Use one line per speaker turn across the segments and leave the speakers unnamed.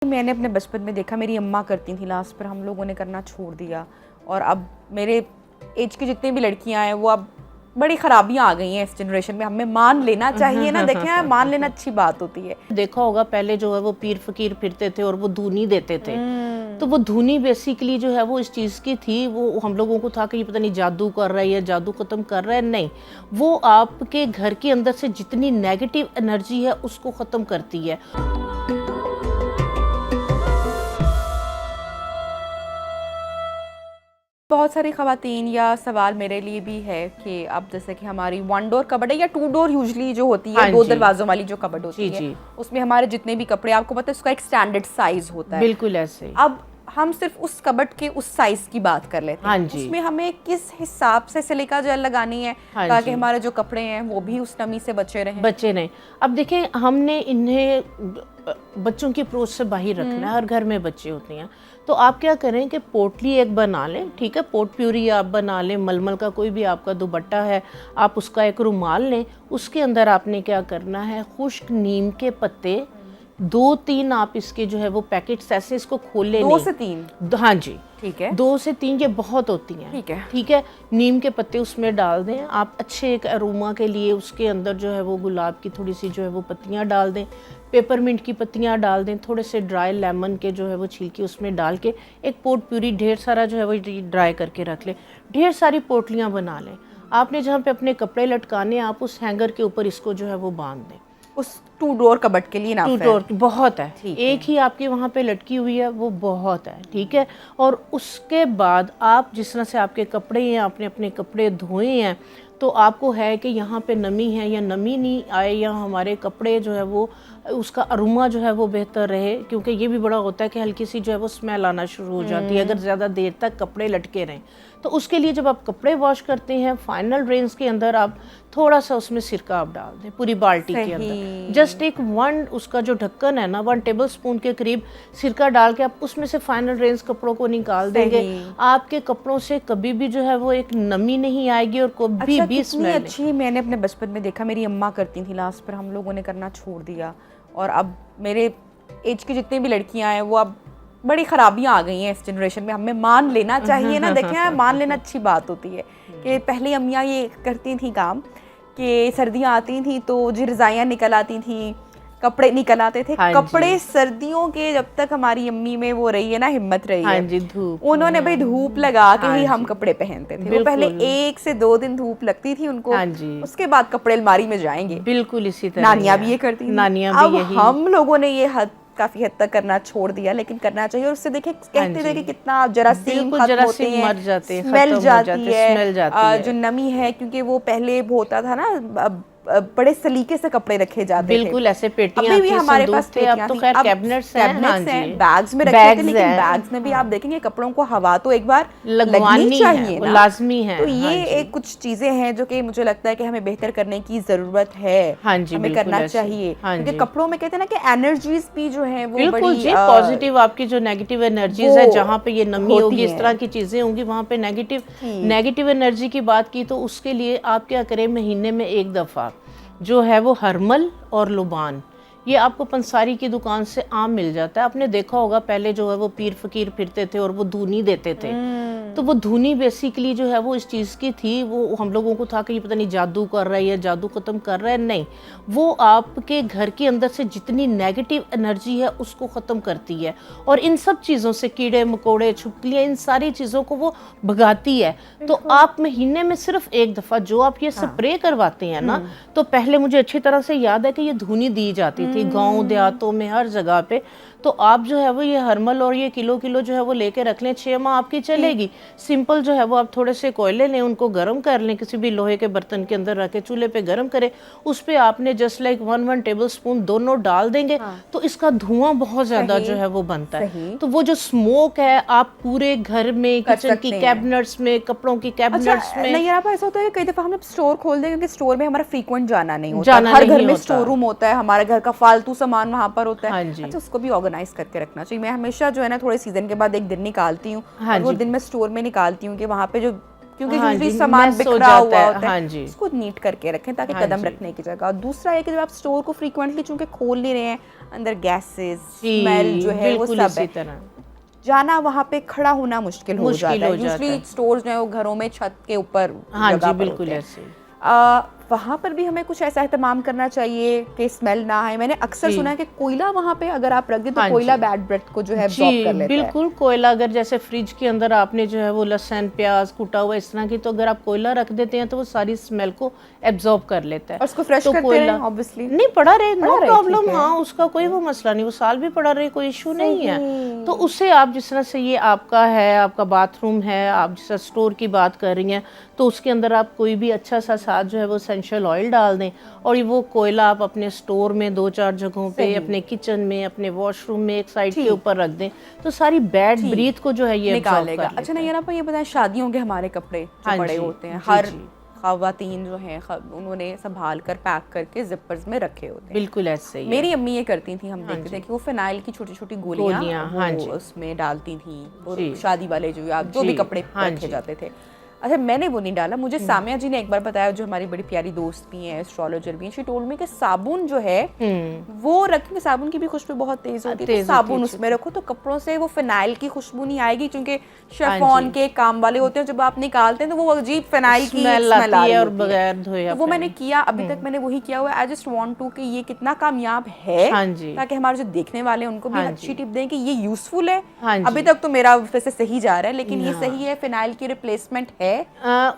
मैंने अपने बचपन में देखा, मेरी अम्मा करती थी, लास्ट पर हम लोगों ने करना छोड़ दिया। और अब मेरे एज की जितनी भी लड़कियां हैं वो अब बड़ी खराबियां आ गई हैं इस जनरेशन में। हमें मान लेना चाहिए ना, देखें मान लेना अच्छी बात होती है।
देखा होगा पहले जो है वो पीर फकीर फिरते थे और वो धूनी देते थे। तो वो धूनी बेसिकली जो है वो इस चीज़ की थी, वो हम लोगों को था कि ये पता नहीं जादू कर रहा है या जादू खत्म कर रहा है। नहीं, वो आपके घर के अंदर से जितनी नेगेटिव एनर्जी है उसको ख़त्म करती है।
बहुत सारी ख़वातीन या सवाल मेरे लिए भी है कि अब जैसे कि हमारी 1 डोर कबर्ड है या 2 डोर यूजली जो होती है, 2 दरवाजों वाली जो कबर्ड होती है, उसमें हमारे जितने भी कपड़े, आपको पता है उसका एक स्टैंडर्ड साइज होता है।
बिल्कुल ऐसे।
अब हम सिर्फ उस कबर्ड के उस साइज की बात कर लेते हैं। उसमें हमें किस हिसाब से सिलिका जेल लगानी है ताकि हमारे जो कपड़े हैं वो भी उस नमी से बचे रहें।
अब देखें, हमने इन्हें बच्चों की अप्रोच से बाहर रखना है। हर घर में बच्चे होते हैं, तो आप क्या करें कि पोटली एक बना लें, ठीक है, पोट प्यूरी आप बना लें, मलमल का कोई भी आपका दुपट्टा है, आप उसका एक रुमाल लें। उसके अंदर आपने क्या करना है, खुश्क नीम के पत्ते 2-3 आप इसके जो है वो पैकेट्स ऐसे इसको खोल लें।
2 से 3?
हाँ जी,
ठीक है।
2 से 3 ये बहुत होती हैं। ठीक है। नीम के पत्ते उसमें डाल दें आप, अच्छे एक अरोमा के लिए। उसके अंदर जो है वो गुलाब की थोड़ी सी जो है वो पत्तियां डाल दें, पेपरमिंट की पत्तियां डाल दें, थोड़े से ड्राई लेमन के जो है वो छिलके उसमें डाल के एक पोट प्यूरी ढेर सारा जो है वो ड्राई करके रख लें। ढेर सारी पोटलियाँ बना लें। आपने जहाँ पे अपने कपड़े लटकाने, आप उस हैंगर के ऊपर इसको जो है वो बांध दें।
उस 2 डोर कबर्ड के लिए ना,
2 डोर बहुत है, एक ही आपके वहाँ पे लटकी हुई है वो बहुत है, ठीक है। और उसके बाद आप जिस तरह से आपके कपड़े हैं, आपने अपने कपड़े धोए हैं, तो आपको है कि यहाँ पे नमी है या नमी नहीं आए, या हमारे कपड़े जो है वो उसका अरोमा जो है वो बेहतर रहे, क्योंकि ये भी बड़ा होता है कि हल्की सी जो है वो स्मेल आना शुरू हो जाती है अगर ज़्यादा देर तक कपड़े लटके रहें। तो उसके लिए जब आप कपड़े वॉश करते हैं, फाइनल रेंज के अंदर आप थोड़ा सा उसमें सिरका आप डाल दें पूरी बाल्टी के अंदर। जस्ट एक 1 उसका जो ढक्कन है ना, 1 टेबल स्पून के करीब सिरका डाल के आप उसमें से फाइनल रेंज कपड़ों को निकाल देंगे। आपके कपड़ों से कभी भी जो है वो एक नमी नहीं आएगी और कभी भी स्मेल नहीं।
अच्छी मैंने अपने बचपन में देखा, मेरी अम्मा करती थी, लास्ट पर हम लोगों ने करना छोड़ दिया। और अब मेरे एज की जितनी भी लड़कियां हैं वो अब बड़ी खराबियां आ गई हैं इस जनरेशन में। हमें मान लेना चाहिए ना, देखें मान लेना अच्छी बात होती है। कि पहले अम्मियाँ ये करती थी काम कि सर्दियाँ आती थी तो जी रज़ाइयाँ निकल आती थी, कपड़े निकल आते थे। कपड़े सर्दियों के जब तक हमारी अम्मी में वो रही है ना, हिम्मत रही है, धूप, उन्होंने भाई धूप लगा के ही हम कपड़े पहनते थे। वो पहले 1 से 2 दिन धूप लगती थी उनको, उसके बाद कपड़े अलमारी में जाएंगे।
बिल्कुल इसी तरह
नानियाँ भी ये करती थी। अब हम लोगों ने ये काफी हद तक करना छोड़ दिया, लेकिन करना चाहिए। और उससे देखें, कहते थे कि कितना जरासीम खत्म होते हैं,
मर जाते हैं,
स्मेल जाती है, जो नमी है, क्योंकि वो पहले होता था ना, बड़े सलीके से कपड़े रखे जाते थे।
बिल्कुल ऐसे पेटियां
अभी भी हमारे पास
थे, अब तो खैर कैबिनेट्स हैं,
बैग्स में रखे थे, लेकिन बैग्स में भी आप देखेंगे कपड़ों को हवा तो एक बार लगनी चाहिए ना,
लाजमी है।
तो ये एक कुछ चीजें हैं जो कि मुझे लगता है कि हमें बेहतर करने की जरूरत है। हमें करना चाहिए, क्योंकि कपड़ों में कहते हैं ना कि एनर्जीज भी जो है वो बड़ी
पॉजिटिव, आपकी जो नेगेटिव एनर्जीज है, जहाँ पे ये नमी होगी, इस तरह की चीजें होंगी, वहाँ पे नेगेटिव एनर्जी की बात की, तो उसके लिए आप क्या करें, महीने में 1 दफा जो है वो हरमल और लुबान, ये आपको पंसारी की दुकान से आम मिल जाता है। आपने देखा होगा पहले जो है वो पीर फकीर फिरते थे और वो धूनी देते थे। तो वो धूनी बेसिकली जो है वो इस चीज़ की थी, वो हम लोगों को था कि ये पता नहीं जादू कर रहा है या जादू खत्म कर रहा है। नहीं, वो आपके घर के अंदर से जितनी नेगेटिव एनर्जी है उसको ख़त्म करती है, और इन सब चीज़ों से, कीड़े मकोड़े, छिपकलियाँ, इन सारी चीज़ों को वो भगाती है। तो आप महीने में सिर्फ 1 दफ़ा जो आप ये स्प्रे करवाते हैं ना, तो पहले मुझे अच्छी तरह से याद है कि ये धूनी दी जाती थी गांव देहातों में हर जगह पे। तो आप जो है वो ये हरमल और ये किलो जो है वो लेके रख लें, 6 माह आपकी चलेगी। सिंपल जो है वो आप थोड़े से कोयले लें, उनको गर्म कर लें, किसी भी लोहे के बर्तन के अंदर रख के चूल्हे पे गर्म करें, उस पे आपने जस्ट लाइक 1 टेबल स्पून दोनों डाल देंगे। तो इसका धुआं बहुत ज्यादा जो है वो बनता है। तो वो जो स्मोक है, आप पूरे घर में, किचन की कैबिनेट्स में, कपड़ों की कैबिनेट्स में।
नहीं यार, ऐसा होता है कई दफा हम स्टोर खोल दें, क्योंकि स्टोर में हमारा फ्रीक्वेंट जाना नहीं होता, हर घर में स्टोर रूम होता है, हमारे घर का फालतू सामान वहाँ पर होता है। अच्छा, उसको भी ऑर्गेनाइज करके रखना चाहिए। मैं हमेशा जो है ना थोड़े सीजन के बाद एक दिन निकालती हूँ, और वो दिन मैं स्टोर में निकालती हूँ कि वहाँ पे जो क्योंकि
हाँ
यूजुअली
जी,
सामान
mess हो
बिखरा
जाता
हुआ
है,
होता
हाँ
है,
जी।
उसको नीट करके रखें ताकि
हाँ
कदम
जी।
रखने की जगह। और दूसरा है कि जब आप स्टोर को फ्रीक्वेंटली चूंकि खोल नहीं रहे हैं, अंदर गैसेस, स्मेल
जी,
जो है वो
बिल्कुल
सब
इसी
है,
तरह
जाना वहाँ पे खड़ा होना मुश्किल हो
मुश्किल
जाता
हो
है।
जाता
यूजुअली
है।
स्टोर्स जो है वो घरों में छत के ऊपर
हाँ
जगह
जी,
पर
बिल्कुल
होते हैं।
ऐसे ही।
वहाँ पर भी हमें कुछ ऐसा एहतमाम करना चाहिए कि स्मेल ना आए। मैंने अक्सर
जी।
सुना है कि कोयला वहाँ पे अगर आप रख दें तो
हाँ
कोयला
जी।
बैड ब्रेथ को जो है एब्जॉर्ब
जी,
कर लेता है।
बिल्कुल। कोयला अगर जैसे फ्रिज के अंदर आपने जो है वो लहसुन, प्याज कुटा हुआ इस तरह की, तो अगर आप कोयला रख देते हैं तो वो सारी स्मेल को एब्जॉर्ब कर लेता है।
और उसको फ्रेश
तो
करते
कोयला
रहें ऑब्वियसली।
नहीं पड़ा रहे, नो
पड़ा रहे,
प्रॉब्लम,
ठीक है।
हाँ उसका कोई वो मसला नहीं, वो साल भी पड़ा रहे, कोई इशू नहीं है।
सही।
तो उससे आप जिस तरह से ये आपका है, आपका बाथरूम है, आप जिस तरह स्टोर की बात कर रही हैं, तो उसके अंदर आप कोई भी अच्छा सा साथ जो है वो एसेंशियल ऑयल डाल दें, और ये वो कोयला आप अपने स्टोर में 2-4 जगहों पे,
सही।
अपने किचन में, अपने वॉशरूम में एक साइड के
ठीक।
ऊपर रख दें, तो सारी बैड
ठीक।
ब्रीथ को जो है ये एब्जॉर्ब
निकालेगा।
कर
अच्छा
लेता है।
नहीं आप ये बताएं, शादियों के हमारे कपड़े जो
हाँ
पड़े
जी,
होते हैं,
जी,
हर
जी।
खवातीन जो हैं उन्होंने संभाल कर पैक करके जिपर्स में रखे होते हैं।
बिल्कुल ऐसे ही है।
मेरी अम्मी ये करती थी, हम देखते
जी।
थे कि वो फिनाइल की छोटी छोटी
गोलियां,
गोलियां
हाँ
वो
जी।
उसमें डालती थी, और
जी।
शादी वाले जो भी
जी,
कपड़े
हाँ
रखे
जी।
जाते थे। अच्छा मैंने वो नहीं डाला, मुझे सामिया जी ने एक बार बताया, जो हमारी बड़ी प्यारी दोस्त भी हैं, एस्ट्रोलॉजर भी हैं, शी टोल्ड मी कि साबुन जो है वो रखेंगे, साबुन की भी खुशबू बहुत तेज होती है, तो
तेज
साबुन
होती है,
उसमें रखो तो कपड़ों से वो फिनाइल की खुशबू नहीं आएगी, क्योंकि शेफॉन के काम वाले होते हैं, जब आप निकालते हैं तो वो अजीब फिनाइल की
स्मेल
स्मेल आ
आती
रही
है और
होती है।
बगैर धोए
तो वो
अपने।
मैंने किया, अभी तक मैंने वही किया हुआ है। आई जस्ट वांट टू कि ये कितना कामयाब है,
हाँ जी।
ताकि हमारे जो देखने वाले हैं उनको भी
हाँ
अच्छी
जी।
टिप दें कि ये यूजफुल है।
हाँ
अभी
जी।
तक तो मेरा वैसे सही जा रहा है, लेकिन ये
हाँ।
सही है, फिनाइल की रिप्लेसमेंट है।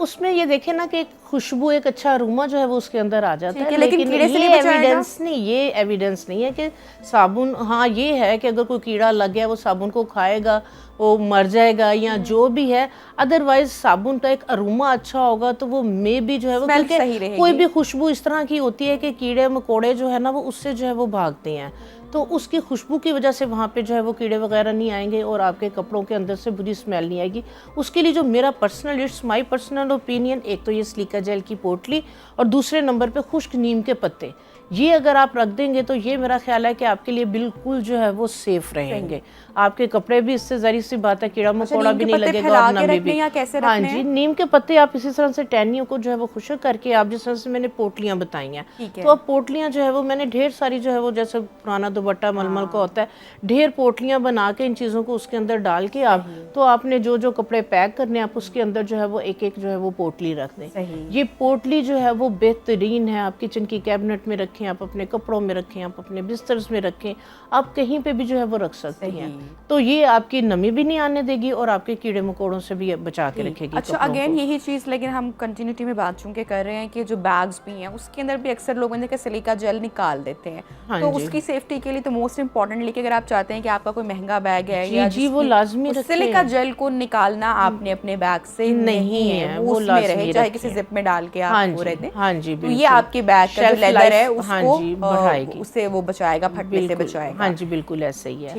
उसमें ये देखें ना कि एक खुशबू, एक अच्छा अरोमा जो है वो उसके अंदर आ जाता
ठीक
है,
है, लेकिन कीड़े से
ये
नहीं बचाएगा?
एविडेंस नहीं, ये एविडेंस नहीं है कि साबुन, हाँ ये है कि अगर कोई कीड़ा लग गया वो साबुन को खाएगा वो मर जाएगा या जो भी है, अदरवाइज साबुन का एक अरोमा अच्छा होगा तो वो मे भी जो है वो,
Smell सही
क्योंकि
रहेगी।
कोई भी खुशबू इस तरह की होती है कि कीड़े मकोड़े जो है ना वो उससे जो है वो भागते हैं, तो उसकी खुशबू की वजह से वहाँ पे जो है वो कीड़े वगैरह नहीं आएंगे और आपके कपड़ों के अंदर से बुरी स्मेल नहीं आएगी। उसके लिए जो मेरा personal, it's my personal opinion, एक तो ये सिलिका जेल की पोटली और दूसरे नंबर पे खुश्क नीम के पत्ते, ये अगर आप रख देंगे तो ये मेरा ख्याल है कि आपके लिए बिल्कुल जो है वो सेफ रहेंगे। आपके कपड़े भी, इससे ज़ाहिर सी बात है कीड़ा मकोड़ा
नीम
भी
के
नहीं
पत्ते
लगेगा
फैला
और
के
नमी
रखने
भी।
या कैसे
हाँ
रखने
जी,
हैं?
नीम के पत्ते आप इसी तरह से टहनियों को जो है वो खुश्क करके, आप जिस तरह से मैंने पोटलियाँ बताई हैं,
ठीक है।
तो अब पोटलियाँ जो है वो मैंने ढेर सारी जो है वो, जैसे पुराना दुपट्टा मलमल का होता है, ढेर पोटलियाँ बना के इन चीज़ों को उसके अंदर डाल के आप, तो आपने जो जो कपड़े पैक करने आप उसके अंदर जो है वो एक एक जो है वो पोटली रख दें।
सही।
ये पोटली जो है वो बेहतरीन है, आप किचन की कैबिनेट में रखें, आप अपने कपड़ों में रखें, आप अपने बिस्तर्स में रखें, आप कहीं पे भी जो है वो रख सकती हैं। तो ये आपकी नमी भी नहीं आने देगी और आपके कीड़े मकोड़ों से भी बचा के रखेगी।
अच्छा
कपड़ों
अगेन
को।
यही चीज़, लेकिन हम कंटिन्यूटी में बात चूंकि कर रहे हैं कि जो बैग्स भी हैं उसके अंदर भी अक्सर लोग मैंने सिलिका जेल निकाल देते हैं।
हाँ
तो
जी।
उसकी सेफ्टी के लिए तो मोस्ट इंपॉर्टेंटली कि अगर आप चाहते हैं कि आपका कोई महंगा बैग है
जी,
या
जी, वो
जिसकी-
लाजमी
उस
रखें।
सिलिका जेल को निकालना आपने अपने बैग से नहीं है, वो उसमें
लाजमी
रहे, चाहे
रखें।
किसी जिप में डाल के
हाँ
आप वो
जी,
रख दें।
हाँ जी,
तो ये
बिल्कुल।
आपके बैग का जो
Shelf
लेदर है
life, हाँ
उसको
जी, बढ़ाएगी।
उससे वो बचाएगा, फटने से
बिल्कुल,
बचाएगा।
हाँ जी, बिल्कुल ऐसे ही है।